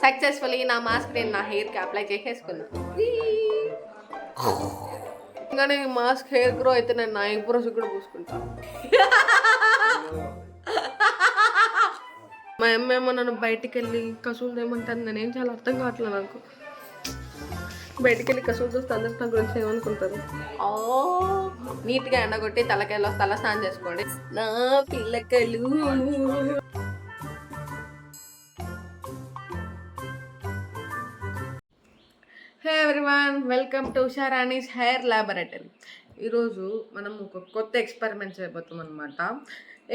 Successfully నా mask నేను నా హెయిర్కి అప్లై చేసేసుకున్నాను. ఇంకా నేను మాస్క్ హెయిర్ గ్రో అయితే నేను నా ఐబ్రోస్ కూడా పూసుకుంటాను. మా అమ్మేమో నన్ను బయటికి వెళ్ళి కసువులు ఏమంటాను, నేనేం చాలా అర్థం కావట్లేదు నాకు. బయటికి వెళ్ళి కసువులు చూస్తే అందరూ నా గురించి ఏమనుకుంటారు. నీట్గా ఎండగొట్టి తలకాయలో తల స్నానం చేసుకోండి నా పిల్లకలు. Hey everyone, welcome to Usharani's hair laboratory. ఈరోజు మనం ఒక కొత్త ఎక్స్పెరిమెంట్ చేయబోతాం అనమాట.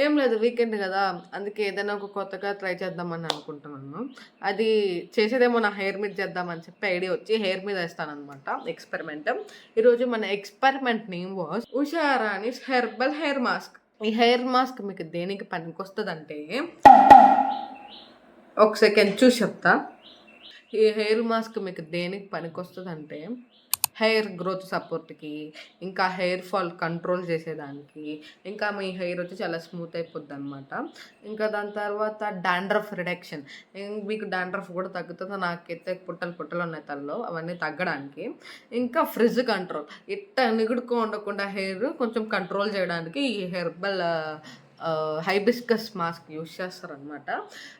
ఏం లేదు, వీకెండ్ కదా, అందుకే ఏదైనా ఒక కొత్తగా ట్రై చేద్దామని అనుకుంటున్నాను. అది చేసేదేమో నా హెయిర్ మీద చేద్దామని చెప్పి ఐడియా వచ్చి హెయిర్ మీద వేస్తానమాట ఎక్స్పెరిమెంట్. ఈరోజు మన experiment name was Usharani's herbal hair mask. ఈ హెయిర్ మాస్క్ మీకు దేనికి పనికొస్తుందంటే, ఒక సెకండ్ చూసి చెప్తా. ఈ హెయిర్ మాస్క్ మీకు దేనికి పనికొస్తుందంటే, హెయిర్ గ్రోత్ సపోర్ట్కి, ఇంకా హెయిర్ ఫాల్ కంట్రోల్ చేసేదానికి, ఇంకా మీ హెయిర్ వచ్చి చాలా స్మూత్ అయిపోద్ది అనమాట. ఇంకా దాని తర్వాత డాండ్రఫ్ రిడక్షన్, మీకు డాండ్రఫ్ కూడా తగ్గుతుంది. నాకైతే పుట్టలు ఉన్నాయి తలలో, అవన్నీ తగ్గడానికి. ఇంకా ఫ్రిజ్ కంట్రోల్, ఇట్ట నిగుడుకో ఉండకుండా హెయిర్ కొంచెం కంట్రోల్ చేయడానికి ఈ హెర్బల్ హైబిస్కస్ మాస్క్ యూజ్ చేస్తారనమాట.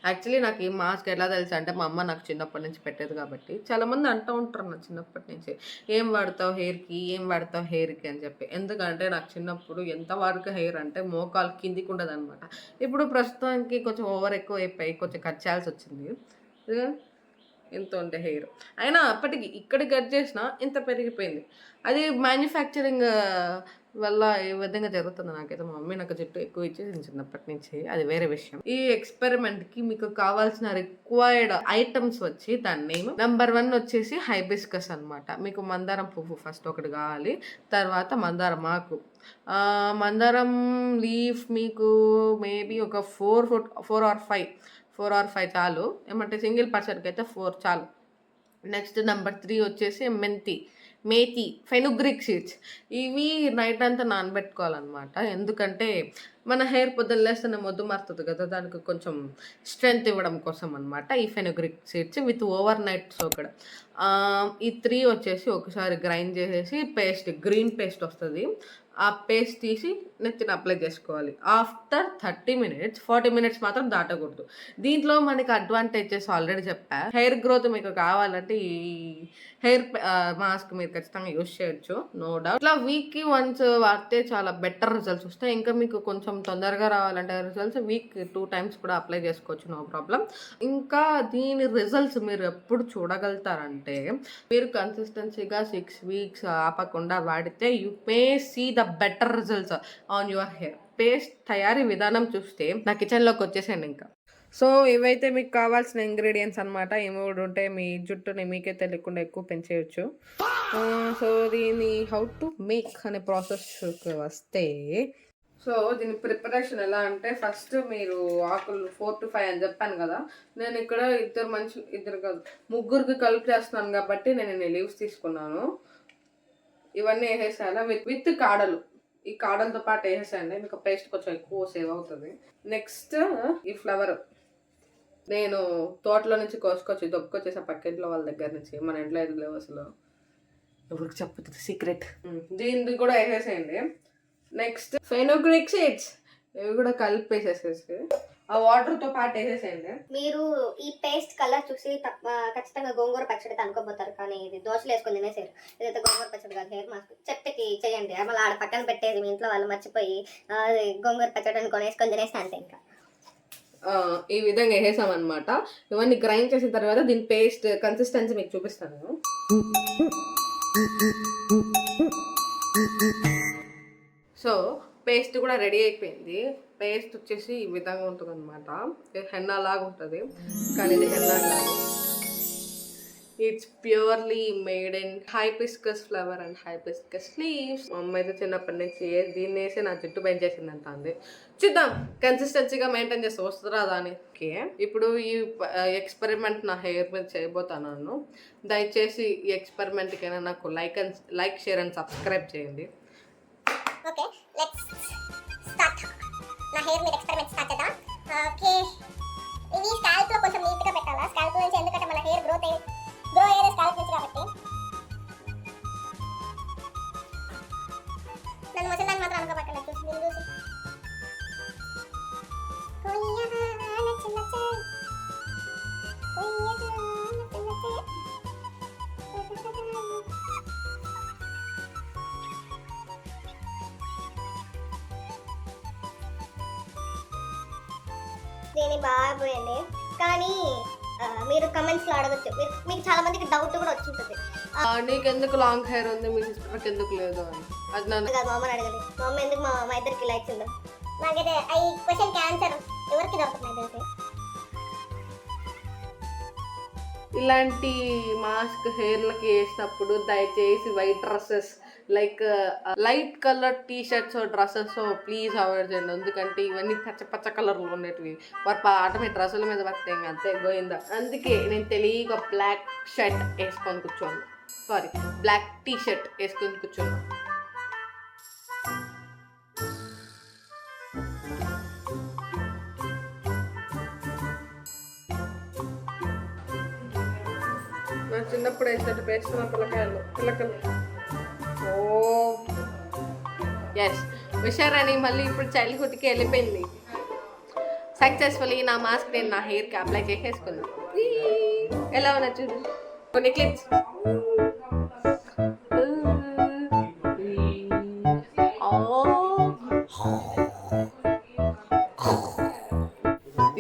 యాక్చువల్లీ నాకు ఈ మాస్క్ ఎలా తెలుసు అంటే, మా అమ్మ నాకు చిన్నప్పటి నుంచి పెట్టేది కాబట్టి. చాలామంది అంటూ ఉంటారు నాకు చిన్నప్పటి నుంచి, ఏం వాడతావు హెయిర్కి అని చెప్పి. ఎందుకంటే నాకు చిన్నప్పుడు ఎంతవరకు హెయిర్ అంటే మోకాలు కిందికి ఉండదు అనమాట. ఇప్పుడు ప్రస్తుతానికి కొంచెం ఓవర్ ఎక్కువ అయిపోయి కొంచెం కట్ చేయాల్సి వచ్చింది. ఇంత ఉంటే హెయిర్ అయినా అప్పటికి ఇక్కడ కట్ చేసినా ఇంత పెరిగిపోయింది. అది మ్యానుఫ్యాక్చరింగ్ వల్ల ఏ విధంగా జరుగుతుంది నాకైతే. మా మమ్మీ నాకు జుట్టు ఎక్కువ ఇచ్చేసింది చిన్నప్పటి నుంచి, అది వేరే విషయం. ఈ ఎక్స్పెరిమెంట్కి మీకు కావాల్సిన రిక్వైర్డ్ ఐటమ్స్ వచ్చి దాని నేమ్ నెంబర్ 1 వచ్చేసి హైబిస్కస్ అనమాట. మీకు మందారం పువ్వు ఫస్ట్ ఒకటి కావాలి, తర్వాత మందారం ఆకు, మందారం లీఫ్ మీకు మేబీ ఒక 4 or 5 చాలు. ఏమంటే సింగిల్ పర్సన్కి అయితే 4 చాలు. నెక్స్ట్ నెంబర్ 3 వచ్చేసి మేతి ఫెనుగ్రిక్ సీడ్స్. ఇవి నైట్ అంతా నానబెట్టుకోవాలన్నమాట. ఎందుకంటే మన హెయిర్ పొద్దున్న లేస్తేనే మొద్దు మారుతుంది కదా, దానికి కొంచెం స్ట్రెంగ్త్ ఇవ్వడం కోసం అనమాట ఈ fenugreek seeds with over night soaked. ఈ 3 వచ్చేసి ఒకసారి గ్రైండ్ చేసేసి గ్రీన్ పేస్ట్ వస్తుంది. ఆ పేస్ట్ తీసి నెత్తిన అప్లై చేసుకోవాలి. ఆఫ్టర్ 30 minutes 40 minutes మాత్రం దాటకూడదు. దీంట్లో మనకి అడ్వాంటేజెస్ ఆల్రెడీ చెప్పా. హెయిర్ గ్రోత్ మీకు కావాలంటే ఈ హెయిర్ మాస్క్ మీరు ఖచ్చితంగా యూజ్ చేయొచ్చు, నో డౌట్. ఇట్లా వీక్కి వన్స్ వాడితే చాలా బెటర్ రిజల్ట్స్ వస్తాయి. ఇంకా మీకు కొంచెం తొందరగా రావాలంటే రిజల్ట్స్ వీక్ 2 times కూడా అప్లై చేసుకోవచ్చు, నో ప్రాబ్లం. ఇంకా దీని రిజల్ట్స్ మీరు ఎప్పుడు చూడగలుగుతారంటే, మీరు కన్సిస్టెన్సీగా 6 weeks ఆపకుండా వాడితే you may see the better results on your hair. Paste తయారీ విధానం చూస్తే నా కిచెన్లోకి వచ్చేసాను. ఇంకా సో ఇవైతే మీకు కావాల్సిన ఇంగ్రీడియంట్స్ అనమాట. ఏమి ఉంటే మీ జుట్టుని మీకే తెలియకుండా ఎక్కువ పెంచేయచ్చు. సో దీన్ని హౌ టు మేక్ అనే ప్రాసెస్ వస్తే, సో దీని ప్రిపరేషన్ ఎలా అంటే, ఫస్ట్ మీరు ఆకులు 4 to 5 అని చెప్పాను కదా, నేను ఇక్కడ ఇద్దరు కాదు ముగ్గురికి కలిపి చేస్తున్నాను కాబట్టి నేను లీవ్స్ తీసుకున్నాను. ఇవన్నీ వేసేసాను విత్ కాడలు. ఈ కాడలతో పాటు వేసేసాయండి, మీకు పేస్ట్ కొంచెం ఎక్కువ సేవ్ అవుతుంది. నెక్స్ట్ ఈ ఫ్లవర్ నేను తోటలో నుంచి కోసుకొచ్చి దొబ్బుకొచ్చేసా పక్కింట్లో వాళ్ళ దగ్గర నుంచి. మన ఇంట్లో అయితే లేవు అసలు, ఎవరికి చెప్పదు సీక్రెట్. దీన్ని కూడా వేసేసేయండి. నెక్స్ట్ ఫెనుగ్రిక్ సీడ్స్, ఇవి కూడా కలిపి వేసేసేసి ఆ వాటర్తో పాటు వేసేసేయండి. మీరు ఈ పేస్ట్ కలర్ చూసి ఖచ్చితంగా గోంగూర పచ్చడి అనుకోపోతారు, కానీ ఇది దోశలు వేసుకొని తినేసారు. ఇదైతే గోంగూర పచ్చడి కాదు, హెయిర్ మాస్క్. చెప్పి చేయండి, మళ్ళీ ఆడ పక్కన పెట్టేది మీ ఇంట్లో వాళ్ళు మర్చిపోయి గోంగూర పచ్చడి అనుకొని వేసుకొని తినేస్తే అంతే. ఇంకా ఈ విధంగా వేసేసామన్నమాట. ఇవన్నీ గ్రైండ్ చేసిన తర్వాత దీని పేస్ట్ కన్సిస్టెన్సీ మీకు చూపిస్తాను. సో పేస్ట్ కూడా రెడీ అయిపోయింది. పేస్ట్ వచ్చేసి ఈ విధంగా ఉంటుంది అనమాట. హెన్నా లాగా ఉంటుంది, కానీ ఇది హెన్నా కాదు. It's purely made in hibiscus flower and hibiscus leaves. మా అమ్మ అయితే చిన్నప్పటి నుంచి దీన్ని వేసి నా జుట్టు పెంచేసిందంట. అంది చూద్దాం కన్సిస్టెన్సీగా మెయింటైన్ చేస్తే వస్తుందా దాని. ఓకే, ఇప్పుడు ఈ ఎక్స్పెరిమెంట్ నా హెయిర్ మీద చేయబోతున్నాను. దయచేసి ఈ ఎక్స్పెరిమెంట్కైనా నాకు లైక్ షేర్ అండ్ సబ్స్క్రైబ్ చేయండి. Okay, let's start. నా హెయిర్ మీద ఎక్స్పెరిమెంట్ స్టార్ట్ చేద్దాం. ఓకే, ఇది స్కాల్ప్ లో కొంచెం నీట్ గా పెట్టాలా. స్కాల్ప్ నుంచి ఎందుకంటే మన దీని బాగా పోయింది. కానీ మీరు కమెంట్స్లో అడగచ్చు, మీకు చాలా మందికి డౌట్ కూడా వచ్చింటుంది. నీకెందుకు లాంగ్ హెయిర్ ఉంది, మీ సిస్టర్కి ఎందుకు లేదు అని. అది నన్ను కాదు, మా అమ్మని అడగండి. మా అమ్మ ఎందుకు మా ఇద్దరికి ఇలా ఇచ్చిందో నాకైతే ఈ క్వశ్చన్కి ఆన్సర్ ఎవరికి దొరుకుతుంది తెలిసి. ఇలాంటి మాస్క్ హెయిర్లకి వేసినప్పుడు దయచేసి white dresses like light colour T shirts dresses please avoid చేయండి. ఎందుకంటే ఇవన్నీ పచ్చ కలర్లో ఉండేటివి పాట మీ డ్రెస్సుల మీద పడితే అంతే గోయిందా. అందుకే నేను తెలియక బ్లాక్ షర్ట్ వేసుకొని కూర్చోను, సారీ బ్లాక్ టీ షర్ట్ వేసుకొని కూర్చోను. నా చిన్నప్పుడు వేసినట్టు పేస్తున్న పిల్లకలు. ఓ ఎస్ విషారాణి మళ్ళీ ఇప్పుడు చైల్డ్హుడ్కి వెళ్ళిపోయింది. సక్సెస్ఫుల్లీ నా మాస్క్ నేను నా హెయిర్కి అప్లై చేసేసుకున్నాను. ఎలా ఉన్నా చూడు కొన్ని క్లిప్స్.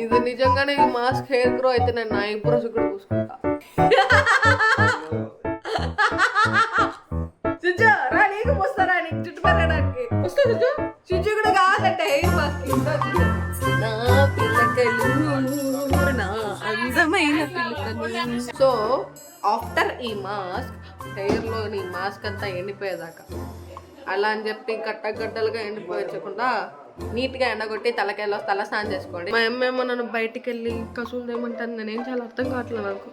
ఇది నిజంగానే ఈ మాస్క్ హెయిర్ గ్రో అయితే నేను నా ఐబ్రోస్ కూడా పూసుకుంటా. చుచ్చు రా, నీకు పూస్తారా? నీకు చుట్టు పెరగడానికి వస్తా చుచ్చు. చుచ్చు కూడా కావాలంటే హెయిర్ మాస్క్. నా పిల్లకలు నా అందమైన పిల్లకలు. సో ఆఫ్టర్ ఈ మాస్క్ హెయిర్లోని మాస్క్ అంతా ఎండిపోయేదాకా అలా అని చెప్పి గడ్డలుగా ఎండిపోయకుండా నీట్గా ఎండగొట్టి తలకాయలో తల స్నానం చేసుకోండి. మా అమ్మేమో నన్ను బయటికి వెళ్ళి కసులు ఏమంటాను, నేనేం చాలా అర్థం కావట్లేదు నాకు.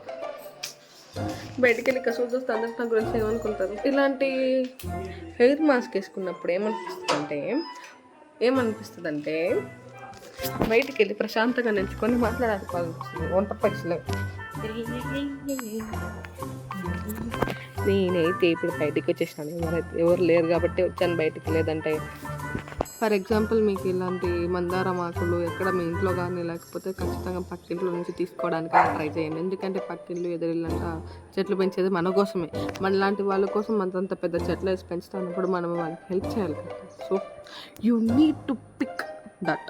బయటికి వెళ్ళి కసులు చూస్తే అందరికి నా గురించి ఏమనుకుంటారు. ఇలాంటి హెయిర్ మాస్క్ వేసుకున్నప్పుడు ఏమనిపిస్తుంది అంటే బయటికి వెళ్ళి ప్రశాంతంగా నిల్చుకొని మాట్లాడాలనిపిస్తుంది. వంట పక్షులు నేనైతే ఇప్పుడు బయటికి వచ్చేసాను, ఎవరు లేరు కాబట్టి వచ్చాను బయటికి. లేదంటే ఫర్ ఎగ్జాంపుల్ మీకు ఇలాంటి మందారం ఆకులు ఎక్కడ మీ ఇంట్లో కానీ లేకపోతే ఖచ్చితంగా పక్కింట్లో నుంచి తీసుకోవడానికి ట్రై చేయండి. ఎందుకంటే పక్కింట్లు ఎదురిల్లంట చెట్లు పెంచేది మన కోసమే. మన లాంటి వాళ్ళ కోసం అంతంత పెద్ద చెట్లు వేసి పెంచుతున్నప్పుడు మనం వాళ్ళకి హెల్ప్ చేయాలి కదా. So you need to pick that.